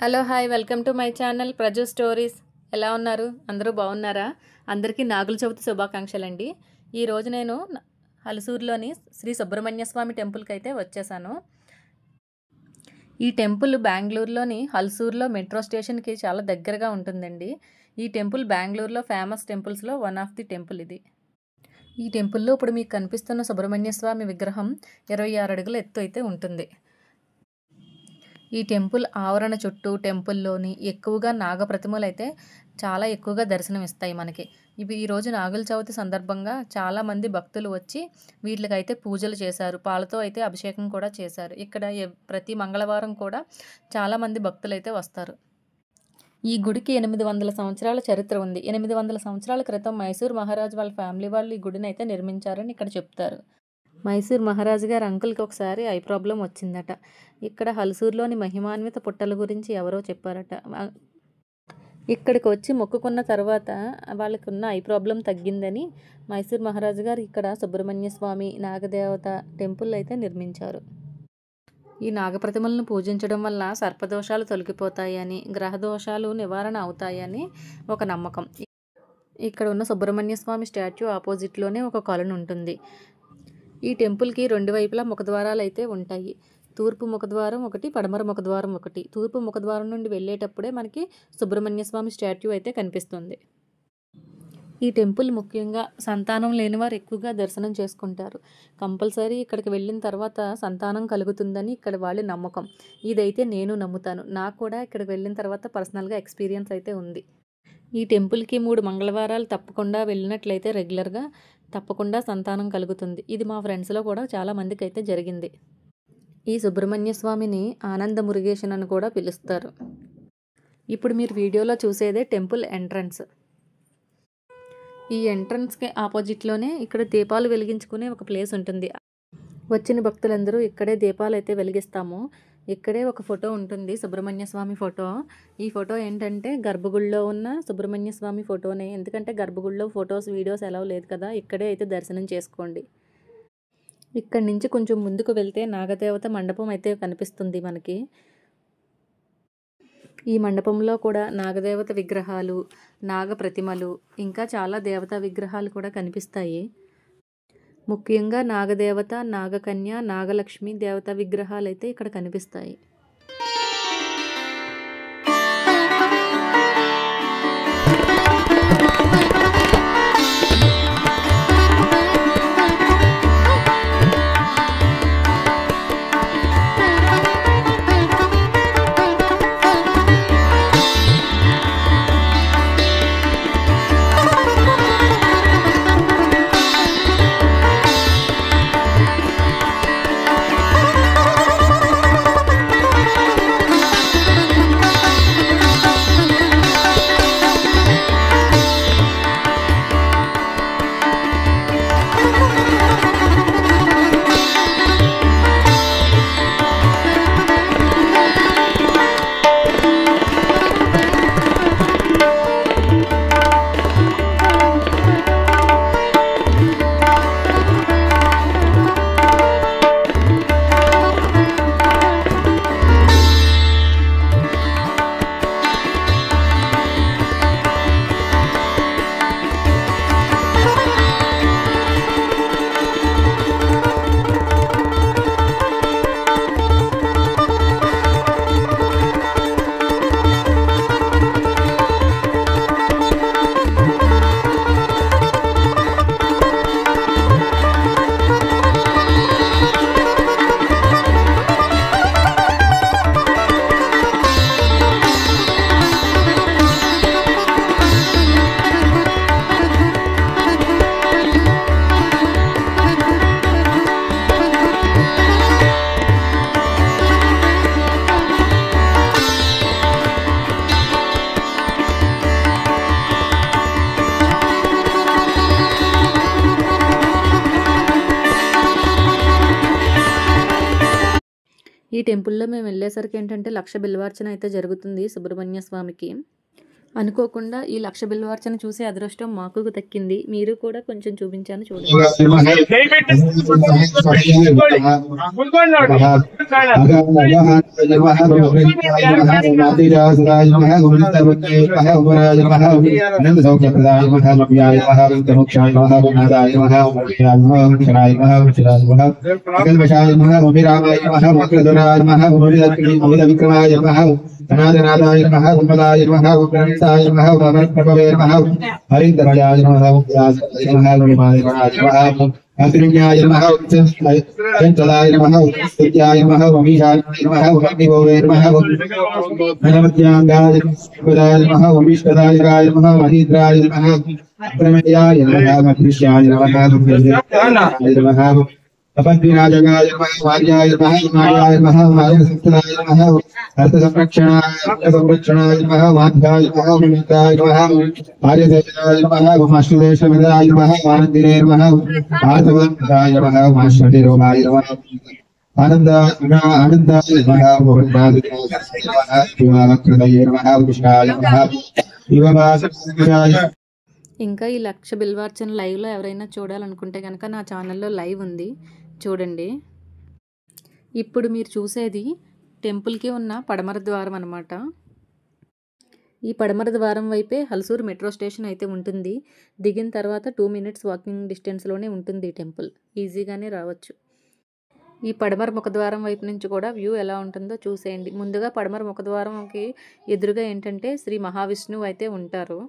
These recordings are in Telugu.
Hello hi welcome to my channel Praju stories. ఎలా ఉన్నారు? అందరూ బాగున్నారా? అందరికీ నాగుల చవితి శుభాకాంక్షలండి. ఈరోజు నేను హలసూరులోని శ్రీ సుబ్రహ్మణ్య స్వామి టెంపుల్కి అయితే వచ్చేసాను. ఈ టెంపుల్ బెంగళూరులోని హలసూరులో మెట్రో స్టేషన్కి చాలా దగ్గరగా ఉంటుందండి. ఈ టెంపుల్ బెంగళూరులో ఫేమస్ టెంపుల్స్లో వన్ ఆఫ్ ది టెంపుల్ ఇది. ఈ టెంపుల్లో ఇప్పుడు మీకు కనిపిస్తున్న సుబ్రహ్మణ్య స్వామి విగ్రహం 26 అడుగుల ఎత్తు అయితే ఉంటుంది. ఈ టెంపుల్ ఆవరణ చుట్టూ టెంపుల్లోని ఎక్కువగా నాగప్రతిమలు అయితే చాలా ఎక్కువగా దర్శనమిస్తాయి మనకి. ఇవి ఈరోజు నాగుల చవితి సందర్భంగా చాలామంది భక్తులు వచ్చి వీటికైతే పూజలు చేశారు. పాలతో అయితే అభిషేకం కూడా చేశారు. ఇక్కడ ప్రతి మంగళవారం కూడా చాలామంది భక్తులు అయితే వస్తారు. ఈ గుడికి 800 సంవత్సరాల చరిత్ర ఉంది. 800 సంవత్సరాల క్రితం మైసూర్ మహారాజు వాళ్ళ ఫ్యామిలీ వాళ్ళు ఈ గుడిని అయితే నిర్మించారని ఇక్కడ చెప్తారు. మైసూర్ మహారాజు గారి అంకుల్కి ఒకసారి ఐ ప్రాబ్లం వచ్చిందట. ఇక్కడ హలసూరులోని మహిమాన్విత పుట్టల గురించి ఎవరో చెప్పారట. ఇక్కడికి వచ్చి మొక్కుకున్న తర్వాత వాళ్ళకి ఉన్న ఐ ప్రాబ్లం తగ్గిందని మైసూర్ మహారాజు గారు ఇక్కడ సుబ్రహ్మణ్య స్వామి నాగదేవత టెంపుల్ అయితే నిర్మించారు. ఈ నాగప్రతిమలను పూజించడం వల్ల సర్పదోషాలు తొలగిపోతాయని, గ్రహదోషాలు నివారణ అవుతాయని ఒక నమ్మకం. ఇక్కడ ఉన్న సుబ్రహ్మణ్య స్వామి స్టాచ్యూ ఆపోజిట్లోనే ఒక కొలను ఉంటుంది. ఈ టెంపుల్కి 2 వైపులా ముఖద్వారాలు అయితే ఉంటాయి. తూర్పు ముఖద్వారం ఒకటి, పడమర ముఖద్వారం ఒకటి. తూర్పు ముఖద్వారం నుండి వెళ్ళేటప్పుడే మనకి సుబ్రహ్మణ్య స్వామి స్టాట్యూ అయితే కనిపిస్తుంది. ఈ టెంపుల్ ముఖ్యంగా సంతానం లేని వారు ఎక్కువగా దర్శనం చేసుకుంటారు. కంపల్సరీ ఇక్కడికి వెళ్ళిన తర్వాత సంతానం కలుగుతుందని ఇక్కడ వాళ్ళ నమ్మకం. ఇదైతే నేను నమ్ముతాను. నాకు కూడా ఇక్కడికి వెళ్ళిన తర్వాత పర్సనల్గా ఎక్స్పీరియన్స్ అయితే ఉంది. ఈ టెంపుల్కి 3 మంగళవారాలు తప్పకుండా వెళ్ళినట్లయితే రెగ్యులర్గా తప్పకుండా సంతానం కలుగుతుంది. ఇది మా ఫ్రెండ్స్లో కూడా చాలా మందికి అయితే జరిగింది. ఈ సుబ్రహ్మణ్య స్వామిని ఆనంద మురుగేశన్ అని కూడా పిలుస్తారు. ఇప్పుడు మీరు వీడియోలో చూసేదే టెంపుల్ ఎంట్రన్స్. ఈ ఎంట్రన్స్కి ఆపోజిట్లోనే ఇక్కడ దీపాలు వెలిగించుకునే ఒక ప్లేస్ ఉంటుంది. వచ్చిన భక్తులందరూ ఇక్కడే దీపాలు అయితే వెలిగిస్తాము. ఇక్కడే ఒక ఫోటో ఉంటుంది, సుబ్రహ్మణ్య స్వామి ఫోటో. ఈ ఫోటో ఏంటంటే గర్భగుడిలో ఉన్న సుబ్రహ్మణ్య స్వామి ఫోటోనే. ఎందుకంటే గర్భగుడిలో ఫొటోస్ వీడియోస్ ఎలా లేదు కదా, ఇక్కడే అయితే దర్శనం చేసుకోండి. ఇక్కడి నుంచి కొంచెం ముందుకు వెళ్తే నాగదేవత మండపం అయితే కనిపిస్తుంది మనకి. ఈ మండపంలో కూడా నాగదేవత విగ్రహాలు, నాగ ప్రతిమలు, ఇంకా చాలా దేవతా విగ్రహాలు కూడా కనిపిస్తాయి. ముఖ్యంగా నాగదేవత, నాగకన్య, నాగలక్ష్మి దేవతా విగ్రహాలు అయితే ఇక్కడ కనిపిస్తాయి. ఈ టెంపుల్లో మేము వెళ్ళేసరికి ఏంటంటే 1,00,000 బిల్వార్చన అయితే జరుగుతుంది సుబ్రహ్మణ్య స్వామికి. అనుకోకుండా ఈ లక్ష బిల్వార్చన చూసే అదృష్టం మాకు దక్కింది. మీరు కూడా కొంచెం చూపించాను చూడండి. ధనాధనాదాయ నమః సంపదాయ నమః ఉపనిషాయ నమః భగవత్ప్రభవే నమః హరిద్రయాయ నమః వ్యాసాయ నమః విమానాయ నమః అగ్నియాయ నమః చంచలాయ నమః స్థిత్యాయ నమః వమీషాయ నమః అగ్నిభోవే నమః ధనమత్యాంగాయ నమః వమీష్కదాయ నమః హరిద్రాయ నమః ప్రమేయాయ నమః అదృశ్యాయ నమః నమః अपद्विराजगाय नमः वार्याय नमः मायाय नमः मायसंस्थाय नमः अर्थसंरक्षणाय नमः वाध्याय नमः विमुक्ताय नमः आर्यदेशाय नमः उमाश्वदेशविदाय नमः आनन्दिने नमः आर्तवन्ताय नमः उमाश्वतिरोगाय नमः आनन्दाय नमः गोविन्दाय नमः शिवावक्रदये नमः विष्णाय नमः शिववासनाय ఇంకా ఈ లక్ష బిల్వార్చన లైవ్లో ఎవరైనా చూడాలనుకుంటే కనుక నా ఛానల్లో లైవ్ ఉంది, చూడండి. ఇప్పుడు మీరు చూసేది టెంపుల్కి ఉన్న పడమర ద్వారం అన్నమాట. ఈ పడమర ద్వారం వైపే హల్సూర్ మెట్రో స్టేషన్ అయితే ఉంటుంది. దిగిన తర్వాత 2 minutes వాకింగ్ డిస్టెన్స్లోనే ఉంటుంది ఈ టెంపుల్. ఈజీగానే రావచ్చు. ఈ పడమర ముఖద్వారం వైపు నుంచి కూడా వ్యూ ఎలా ఉంటుందో చూసేయండి. ముందుగా పడమర ముఖద్వారంకి ఎదురుగా ఏంటంటే శ్రీ మహావిష్ణువు అయితే ఉంటారు.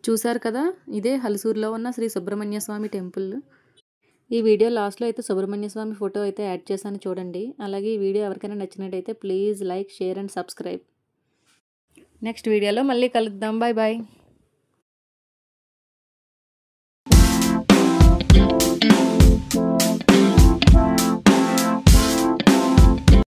చూసారు కదా, ఇదే హల్సూర్లో ఉన్న శ్రీ సుబ్రహ్మణ్య స్వామి టెంపుల్. ఈ వీడియో లాస్ట్లో అయితే సుబ్రహ్మణ్య స్వామి ఫోటో అయితే యాడ్ చేశాను చూడండి. అలాగే ఈ వీడియో ఎవరికైనా నచ్చినట్టయితే please like, share and subscribe. Next వీడియోలో మళ్ళీ కలుద్దాం. Bye bye.